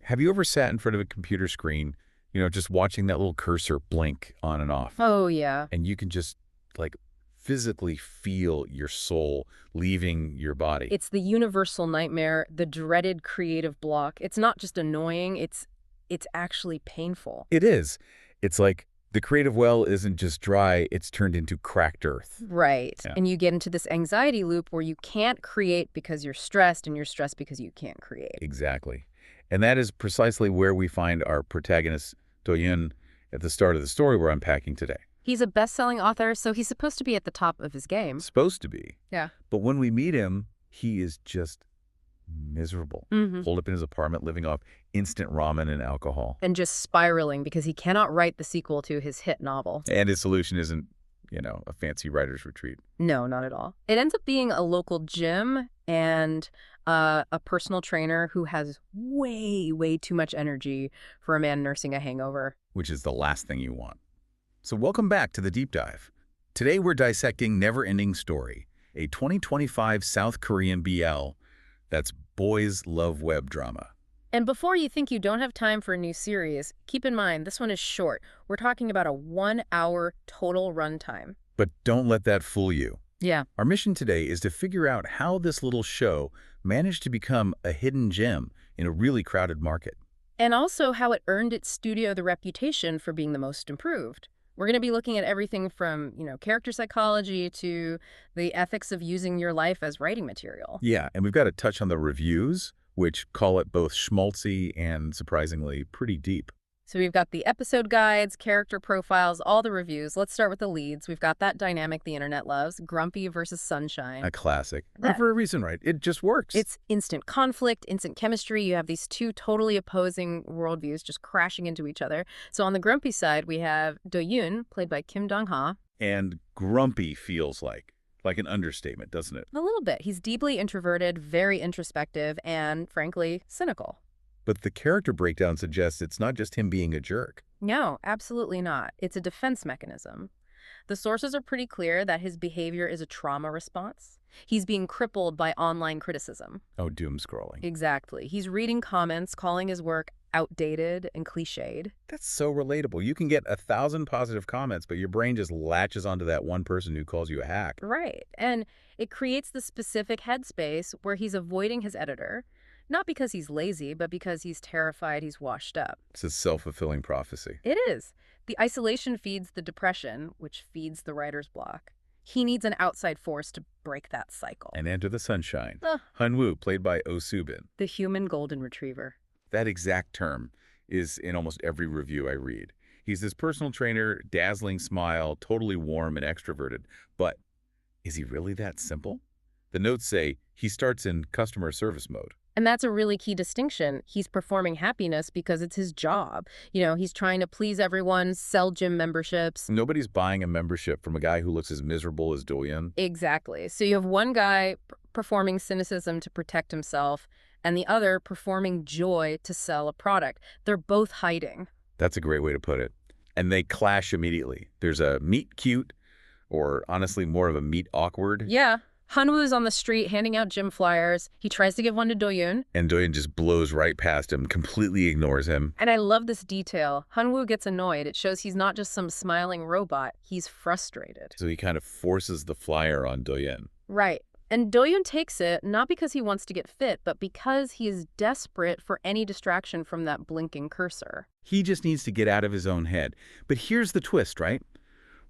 Have you ever sat in front of a computer screen, just watching that little cursor blink on and off? Oh, yeah. And you can just, like, physically feel your soul leaving your body. It's the universal nightmare, the dreaded creative block. It's not just annoying, it's actually painful. It is. It's like the creative well isn't just dry, it's turned into cracked earth. Right. Yeah, And you get into this anxiety loop where you can't create because you're stressed and you're stressed because you can't create. exactly. And that is precisely where we find our protagonist, Do-yoon, at the start of the story we're unpacking today. He's a best-selling author, so he's supposed to be at the top of his game. Supposed to be. Yeah. But when we meet him, he is just miserable. Holed up in his apartment, living off instant ramen and alcohol. And just spiraling because he cannot write the sequel to his hit novel. And his solution isn't, a fancy writer's retreat. No, not at all. It ends up being a local gym and a personal trainer who has way, way too much energy for a man nursing a hangover. Which is the last thing you want. So welcome back to the Deep Dive. Today we're dissecting Never-Ending Story, a 2025 South Korean BL that's boys love web drama. And before you think you don't have time for a new series, keep in mind this one is short. We're talking about a 1-hour total runtime. But don't let that fool you. Yeah. Our mission today is to figure out how this little show managed to become a hidden gem in a really crowded market. And also how it earned its studio the reputation for being the most improved. We're going to be looking at everything from, character psychology to the ethics of using your life as writing material. Yeah, and we've got to touch on the reviews, which call it both schmaltzy and, surprisingly, pretty deep. So we've got the episode guides, character profiles, all the reviews. Let's start with the leads. We've got that dynamic the internet loves, Grumpy versus Sunshine. A classic. Yeah. For a reason, right? It just works. It's instant conflict, instant chemistry. You have these two totally opposing worldviews just crashing into each other. So on the Grumpy side, we have Do-yoon, played by Kim Dong-ha. And grumpy feels like an understatement, doesn't it? A little bit. He's deeply introverted, very introspective, and, frankly, cynical. But the character breakdown suggests it's not just him being a jerk. No, absolutely not. It's a defense mechanism. The sources are pretty clear that his behavior is a trauma response. He's being crippled by online criticism. Oh, doom scrolling. Exactly. He's reading comments, calling his work outdated and cliched. That's so relatable. You can get 1,000 positive comments, but your brain just latches onto that one person who calls you a hack. Right. And it creates the specific headspace where he's avoiding his editor, not because he's lazy, but because he's terrified he's washed up. It's a self-fulfilling prophecy. It is. The isolation feeds the depression, which feeds the writer's block. He needs an outside force to break that cycle. And enter the sunshine. Ugh. Han-woo, played by Oh Soo-bin. The human golden retriever. That exact term is in almost every review I read. He's this personal trainer, dazzling smile, totally warm and extroverted. But is he really that simple? The notes say he starts in customer service mode. And that's a really key distinction. He's performing happiness because it's his job. He's trying to please everyone, sell gym memberships. Nobody's buying a membership from a guy who looks as miserable as Do-yoon. Exactly. So you have one guy performing cynicism to protect himself and the other performing joy to sell a product. They're both hiding. That's a great way to put it. And they clash immediately. There's a meet cute, or honestly more of a meet awkward. Yeah. Han-woo's on the street handing out gym flyers. He tries to give one to Do-yoon. And Do-yoon just blows right past him, completely ignores him. And I love this detail. Han-woo gets annoyed. It shows he's not just some smiling robot. He's frustrated. So he kind of forces the flyer on Do-yoon. Right. And Do-yoon takes it, not because he wants to get fit, but because he is desperate for any distraction from that blinking cursor. He just needs to get out of his own head. But here's the twist, right?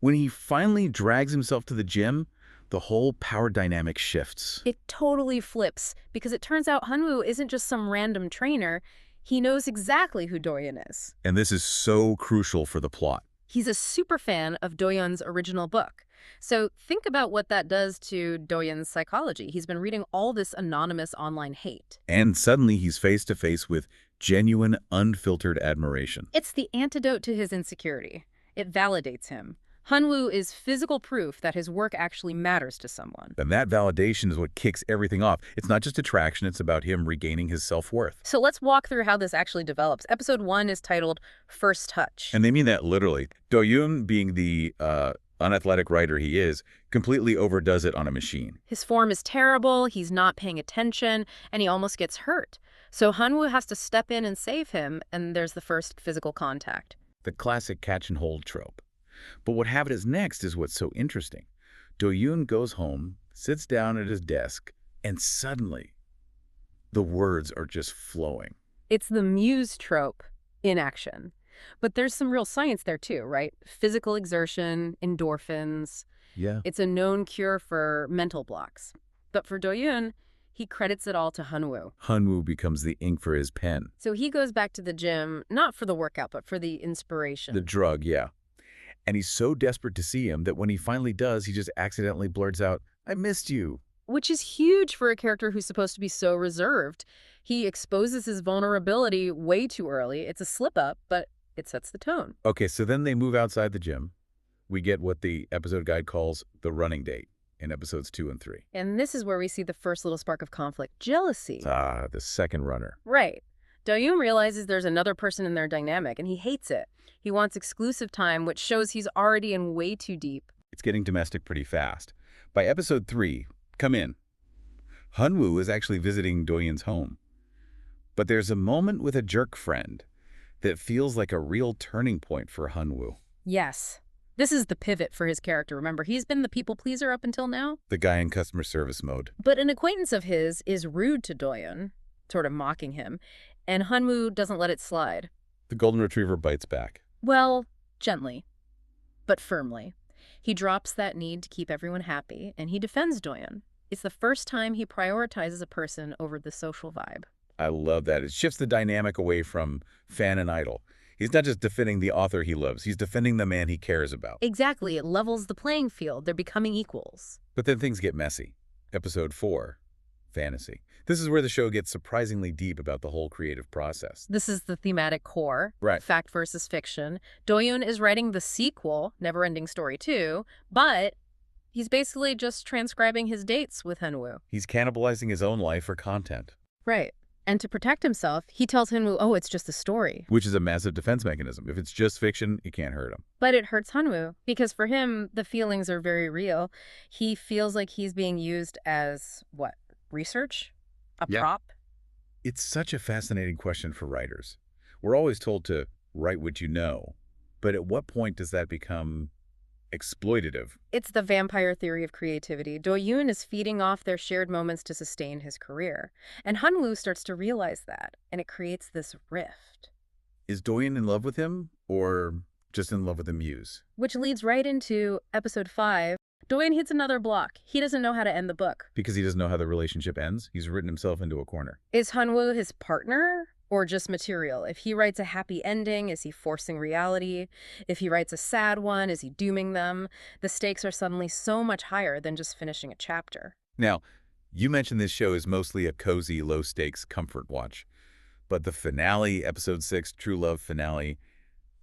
When he finally drags himself to the gym, the whole power dynamic shifts. It totally flips, because it turns out Han-woo isn't just some random trainer. He knows exactly who Do-yoon is. And this is so crucial for the plot. He's a super fan of Do-yoon's original book. So think about what that does to Do-yoon's psychology. He's been reading all this anonymous online hate. And suddenly he's face to face with genuine, unfiltered admiration. It's the antidote to his insecurity. It validates him. Han-woo is physical proof that his work actually matters to someone. And that validation is what kicks everything off. It's not just attraction, it's about him regaining his self-worth. So let's walk through how this actually develops. Episode 1 is titled First Touch. And they mean that literally. Do-yoon, being the unathletic writer he is, completely overdoes it on a machine. His form is terrible, he's not paying attention, and he almost gets hurt. So Hanwoo has to step in and save him, and there's the first physical contact. The classic catch and hold trope. But what happens next is what's so interesting. Do-yoon goes home, sits down at his desk, and suddenly the words are just flowing. It's the muse trope in action. But there's some real science there too, right? Physical exertion, endorphins. Yeah. It's a known cure for mental blocks. But for Do-yoon, he credits it all to Hanwoo. Hanwoo becomes the ink for his pen. So he goes back to the gym, not for the workout, but for the inspiration. The drug, yeah. And he's so desperate to see him that when he finally does, he just accidentally blurts out, "I missed you." Which is huge for a character who's supposed to be so reserved. He exposes his vulnerability way too early. It's a slip-up, but it sets the tone. Okay, so then they move outside the gym. We get what the episode guide calls the running date in episodes 2 and 3. And this is where we see the first little spark of conflict, jealousy. Ah, the second runner. Right. Do-yoon realizes there's another person in their dynamic, and he hates it. He wants exclusive time, which shows he's already in way too deep. It's getting domestic pretty fast. By episode 3, come in. Hanwoo is actually visiting Do-yoon's home. But there's a moment with a jerk friend that feels like a real turning point for Hanwoo. Yes. This is the pivot for his character. Remember, he's been the people pleaser up until now. The guy in customer service mode. But an acquaintance of his is rude to Do-yoon, sort of mocking him, and Hanwoo doesn't let it slide. The golden retriever bites back. Well, gently, but firmly. He drops that need to keep everyone happy, and he defends Do-yoon. It's the first time he prioritizes a person over the social vibe. I love that. It shifts the dynamic away from fan and idol. He's not just defending the author he loves. He's defending the man he cares about. Exactly. It levels the playing field. They're becoming equals. But then things get messy. Episode 4, fantasy. This is where the show gets surprisingly deep about the whole creative process. This is the thematic core. Right. Fact versus fiction. Do-yoon is writing the sequel, Neverending Story 2, but he's basically just transcribing his dates with Hanwoo. He's cannibalizing his own life for content. Right. And to protect himself, he tells Hanwoo, oh, it's just a story. Which is a massive defense mechanism. If it's just fiction, it can't hurt him. But it hurts Hanwoo, because for him, the feelings are very real. He feels like he's being used as, what, research? A prop? It's such a fascinating question for writers. We're always told to write what you know. But at what point does that become exploitative? It's the vampire theory of creativity. Do-yoon is feeding off their shared moments to sustain his career. And Hanwoo starts to realize that, and it creates this rift. Is Do-yoon in love with him, or just in love with the muse? Which leads right into episode 5. Do-yoon hits another block. He doesn't know how to end the book. Because he doesn't know how the relationship ends? He's written himself into a corner. Is Hanwoo his partner? Or just material? If he writes a happy ending, is he forcing reality? If he writes a sad one, is he dooming them? The stakes are suddenly so much higher than just finishing a chapter. Now, you mentioned this show is mostly a cozy, low-stakes comfort watch. But the finale, episode 6, True Love finale,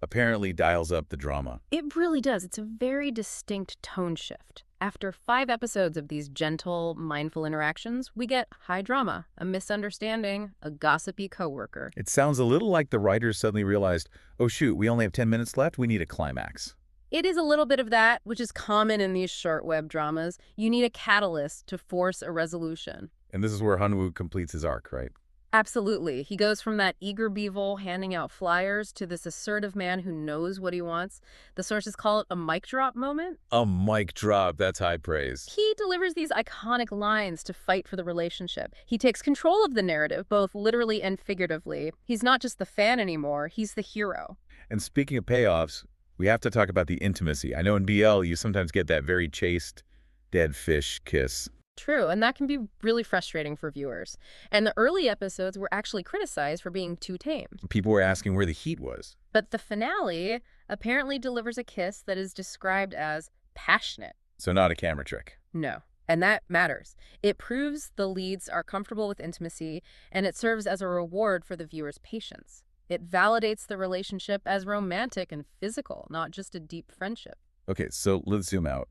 apparently dials up the drama. It really does. It's a very distinct tone shift. After 5 episodes of these gentle, mindful interactions, we get high drama, a misunderstanding, a gossipy coworker. It sounds a little like the writers suddenly realized, oh shoot, we only have 10 minutes left, we need a climax. It is a little bit of that, which is common in these short web dramas. You need a catalyst to force a resolution. And this is where Hanwoo completes his arc, right? Absolutely. He goes from that eager beaver handing out flyers to this assertive man who knows what he wants. The sources call it a mic drop moment. A mic drop, that's high praise. He delivers these iconic lines to fight for the relationship. He takes control of the narrative, both literally and figuratively. He's not just the fan anymore, he's the hero. And speaking of payoffs, we have to talk about the intimacy. I know in BL you sometimes get that very chaste, dead fish kiss. True, and that can be really frustrating for viewers. And the early episodes were actually criticized for being too tame. People were asking where the heat was. But the finale apparently delivers a kiss that is described as passionate. So not a camera trick. No, and that matters. It proves the leads are comfortable with intimacy, and it serves as a reward for the viewer's patience. It validates the relationship as romantic and physical, not just a deep friendship. Okay, so let's zoom out.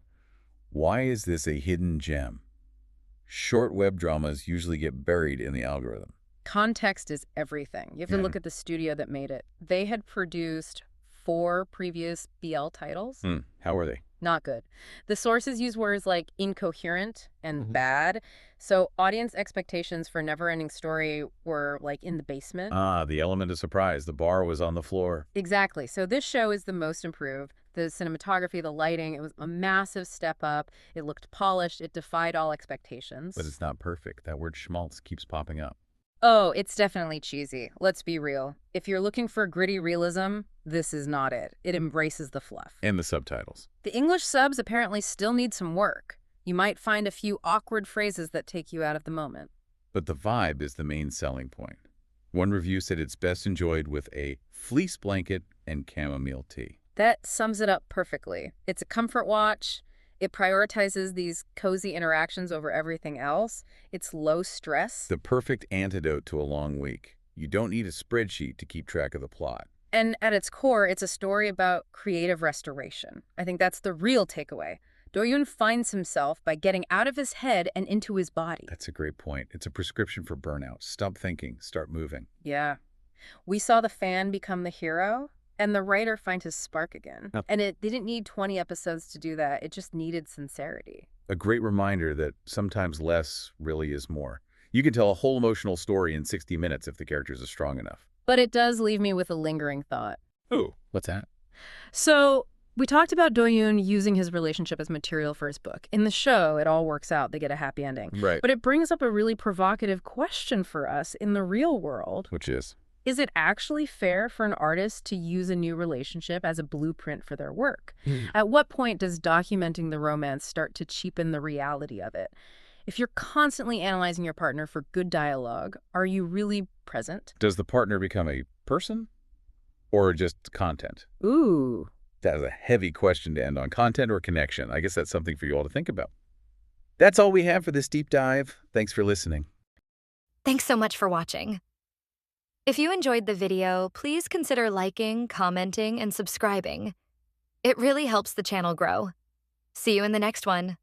Why is this a hidden gem? Short web dramas usually get buried in the algorithm. Context is everything. You have to look at the studio that made it. They had produced 4 previous BL titles. How are they? Not good. The sources use words like incoherent and Mhm. bad, so audience expectations for Neverending Story were like in the basement. Ah, the element of surprise. The bar was on the floor. Exactly. So this show is the most improved. The cinematography, the lighting, it was a massive step up. It looked polished. It defied all But expectations. it's not perfect. That word schmaltz keeps popping up. Oh, it's definitely cheesy. Let's be real. If you're looking for gritty realism, this is not it. It embraces the fluff. And the subtitles. The English subs apparently still need some work. You might find a few awkward phrases that take you out of the moment. But the vibe is the main selling point. One review said it's best enjoyed with a fleece blanket and chamomile tea. That sums it up perfectly. It's a comfort watch. It prioritizes these cozy interactions over everything else. It's low stress. The perfect antidote to a long week. You don't need a spreadsheet to keep track of the plot. And at its core, it's a story about creative restoration. I think that's the real takeaway. Do-yoon finds himself by getting out of his head and into his body. That's a great point. It's a prescription for burnout. Stop thinking, start moving. Yeah. We saw the fan become the hero, and the writer find his spark again. Yep. And it didn't need 20 episodes to do that. It just needed sincerity. A great reminder that sometimes less really is more. You can tell a whole emotional story in 60 minutes if the characters are strong enough. But it does leave me with a lingering thought. Ooh, what's that? So, we talked about Do-yoon using his relationship as material for his book. In the show, it all works out. They get a happy ending. Right. But it brings up a really provocative question for us in the real world. Which is? Is it actually fair for an artist to use a new relationship as a blueprint for their work? At what point does documenting the romance start to cheapen the reality of it? If you're constantly analyzing your partner for good dialogue, are you really present? Does the partner become a person or just content? Ooh. That is a heavy question to end on. Content or connection? I guess that's something for you all to think about. That's all we have for this deep dive. Thanks for listening. Thanks so much for watching. If you enjoyed the video, please consider liking, commenting, and subscribing. It really helps the channel grow. See you in the next one.